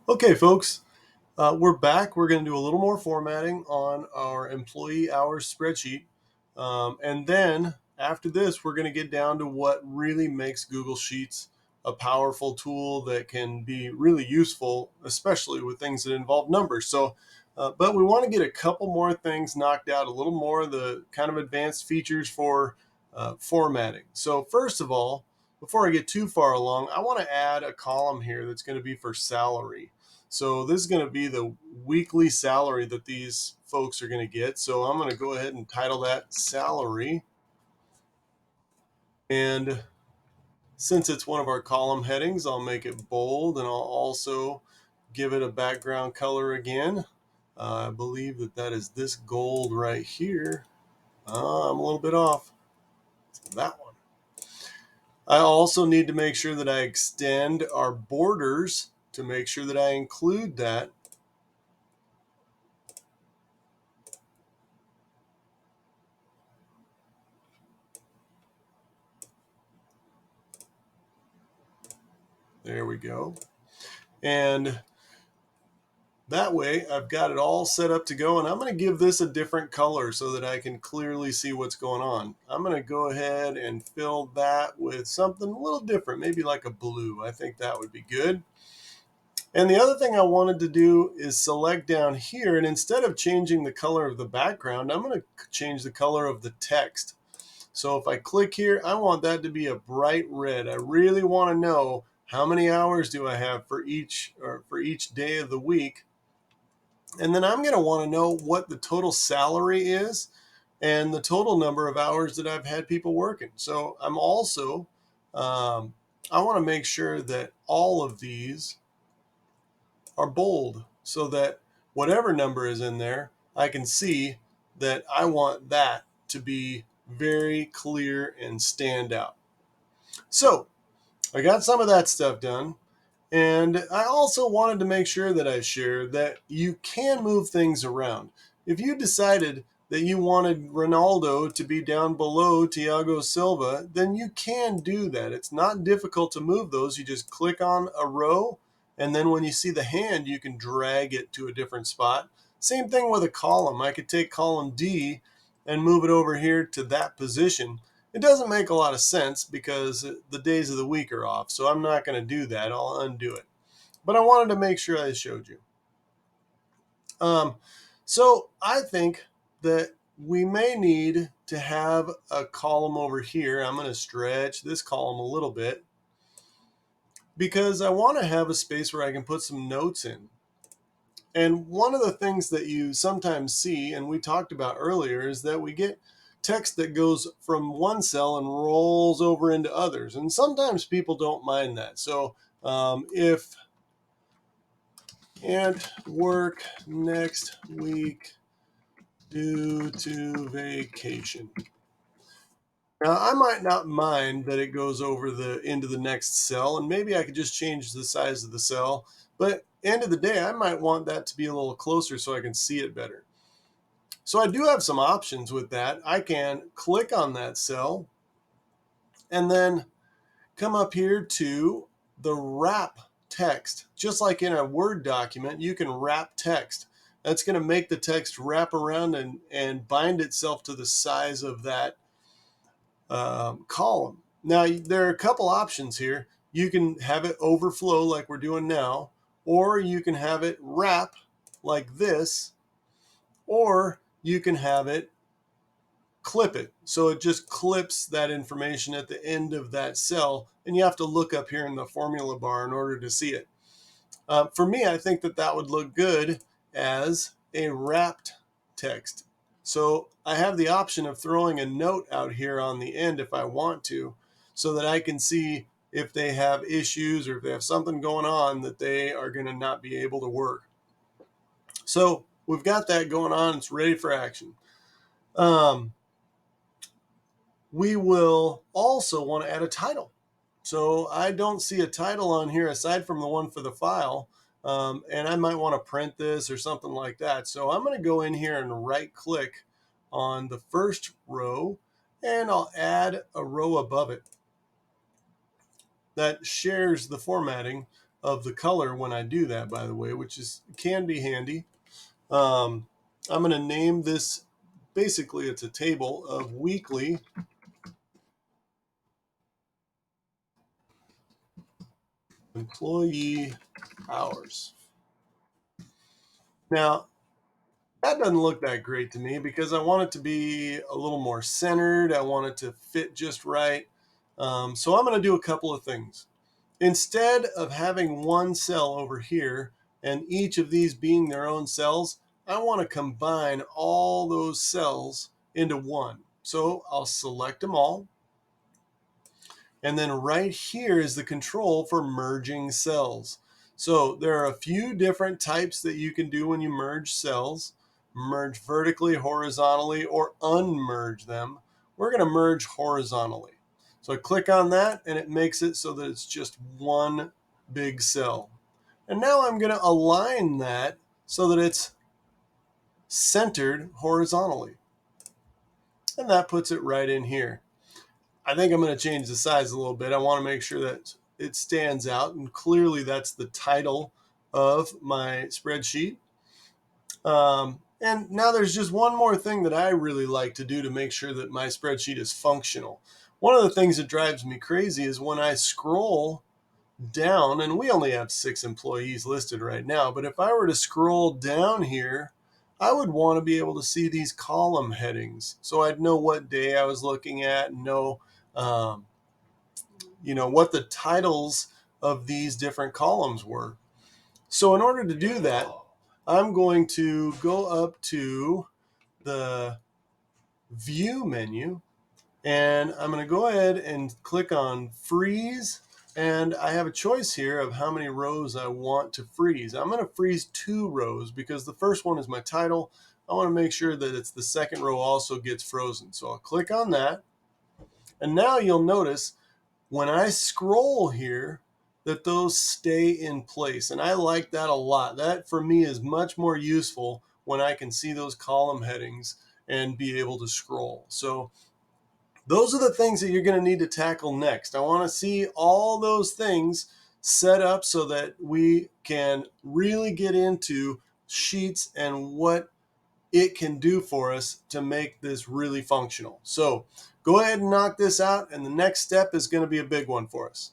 Okay, folks, we're back. We're going to do a little more formatting on our employee hours spreadsheet. And then after this, we're going to get down to what really makes Google Sheets a powerful tool that can be really useful, especially with things that involve numbers. But we want to get a couple more things knocked out, a little more of the kind of advanced features for formatting. So, first of all, before I get too far along, I want to add a column here that's going to be for salary. So this is going to be the weekly salary that these folks are going to get. So I'm going to go ahead and title that salary. And since it's one of our column headings, I'll make it bold and I'll also give it a background color again. I believe that is this gold right here. I'm a little bit off. It's that one. I also need to make sure that I extend our borders to make sure that I include that. There we go. And that way I've got it all set up to go, and I'm going to give this a different color so that I can clearly see what's going on. I'm going to go ahead and fill that with something a little different, maybe like a blue. I think that would be good. And the other thing I wanted to do is select down here, and instead of changing the color of the background, I'm going to change the color of the text. So if I click here, I want that to be a bright red. I really want to know how many hours do I have for each day of the week. And then I'm going to want to know what the total salary is and the total number of hours that I've had people working. So I'm also, I want to make sure that all of these are bold so that whatever number is in there, I can see that I want that to be very clear and stand out. So I got some of that stuff done. And I also wanted to make sure that I shared that you can move things around. If you decided that you wanted Ronaldo to be down below Thiago Silva, then you can do that. It's not difficult to move those. You just click on a row, and then when you see the hand, you can drag it to a different spot. Same thing with a column. I could take column D and move it over here to that position. It doesn't make a lot of sense because the days of the week are off, so I'm not going to do that. I'll undo it. But I wanted to make sure I showed you. So I think that we may need to have a column over here. I'm going to stretch this column a little bit because I want to have a space where I can put some notes in. And one of the things that you sometimes see, and we talked about earlier, is that we get text that goes from one cell and rolls over into others. And sometimes people don't mind that. So if can't work next week due to vacation. Now, I might not mind that it goes over the into the next cell, and maybe I could just change the size of the cell. But end of the day, I might want that to be a little closer so I can see it better. So I do have some options with that. I can click on that cell and then come up here to the wrap text. Just like in a Word document, you can wrap text. That's going to make the text wrap around and bind itself to the size of that column. Now, there are a couple options here. You can have it overflow like we're doing now, or you can have it wrap like this, or you can have it clip it. So it just clips that information at the end of that cell, and you have to look up here in the formula bar in order to see it. For me, I think that would look good as a wrapped text. So I have the option of throwing a note out here on the end if I want to, so that I can see if they have issues or if they have something going on that they are going to not be able to work. So we've got that going on. It's ready for action. We will also want to add a title. So I don't see a title on here aside from the one for the file. And I might want to print this or something like that. So I'm going to go in here and right click on the first row and I'll add a row above it that shares the formatting of the color when I do that, by the way, which can be handy. I'm going to name this, basically it's a table of weekly employee hours. Now, that doesn't look that great to me because I want it to be a little more centered. I want it to fit just right. So I'm going to do a couple of things. Instead of having one cell over here and each of these being their own cells, I want to combine all those cells into one. So I'll select them all. And then right here is the control for merging cells. So there are a few different types that you can do when you merge cells. Merge vertically, horizontally, or unmerge them. We're going to merge horizontally. So I click on that and it makes it so that it's just one big cell. And now I'm going to align that so that it's centered horizontally. And that puts it right in here. I think I'm going to change the size a little bit. I want to make sure that it stands out, and clearly that's the title of my spreadsheet. And now there's just one more thing that I really like to do to make sure that my spreadsheet is functional. One of the things that drives me crazy is when I scroll down, and we only have 6 employees listed right now, but if I were to scroll down here, I would want to be able to see these column headings so I'd know what day I was looking at, know um, what the titles of these different columns were. So in order to do that, I'm going to go up to the View menu, and I'm going to go ahead and click on Freeze, and I have a choice here of how many rows I want to freeze. I'm going to freeze 2 rows because the first one is my title. I want to make sure that it's the second row also gets frozen. So I'll click on that, and now you'll notice when I scroll here that those stay in place. And I like that a lot. That for me is much more useful when I can see those column headings and be able to scroll. So those are the things that you're going to need to tackle next. I want to see all those things set up so that we can really get into Sheets and what it can do for us to make this really functional. So go ahead and knock this out, and the next step is going to be a big one for us.